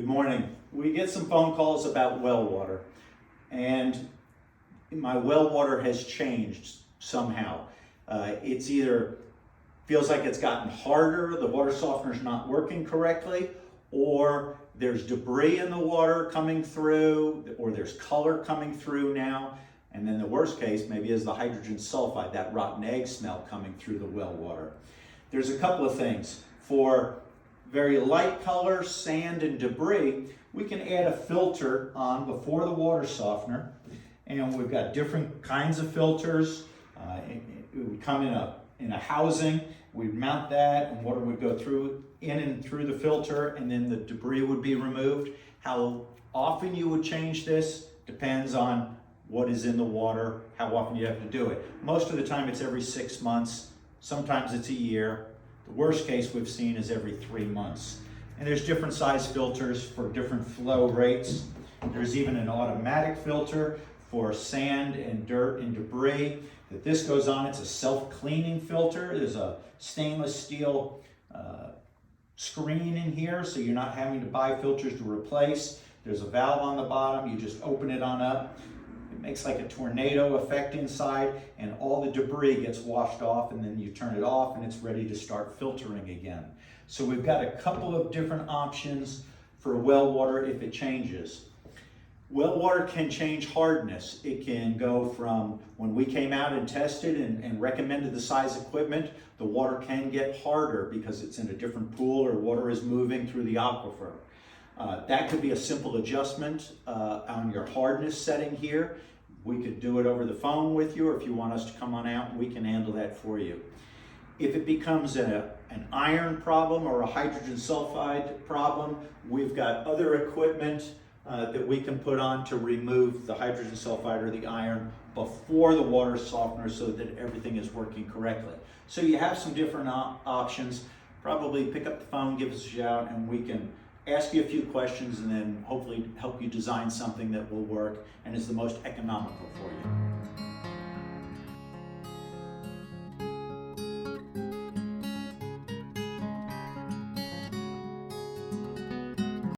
Good morning. We get some phone calls about well water, and my well water has changed somehow. It's either feels like it's gotten harder, the water softener's not working correctly, or there's debris in the water coming through, or there's color coming through now. And then the worst case maybe is the hydrogen sulfide, that rotten egg smell coming through the well water. There's a couple of things. For very light color, sand and debris, we can add a filter on before the water softener. And we've got different kinds of filters. It would come in a housing. We'd mount that, and water would go through in and through the filter, and then the debris would be removed. How often you would change this depends on what is in the water, how often you have to do it. Most of the time it's every 6 months. Sometimes it's a year. The worst case we've seen is every 3 months. And there's different size filters for different flow rates. There's even an automatic filter for sand and dirt and debris that this goes on. It's a self-cleaning filter. There's a stainless steel screen in here, so you're not having to buy filters to replace. There's a valve on the bottom. You just open it on up. It makes like a tornado effect inside, and all the debris gets washed off, and then you turn it off and it's ready to start filtering again. So we've got a couple of different options for well water if it changes. Well water can change hardness. It can go from when we came out and tested and recommended the size equipment, the water can get harder because it's in a different pool or water is moving through the aquifer. That could be a simple adjustment on your hardness setting here. We could do it over the phone with you, or if you want us to come on out, we can handle that for you. If it becomes an iron problem or a hydrogen sulfide problem, we've got other equipment that we can put on to remove the hydrogen sulfide or the iron before the water softener so that everything is working correctly. So you have some different options. Probably pick up the phone, give us a shout, and we can ask you a few questions and then hopefully help you design something that will work and is the most economical for you.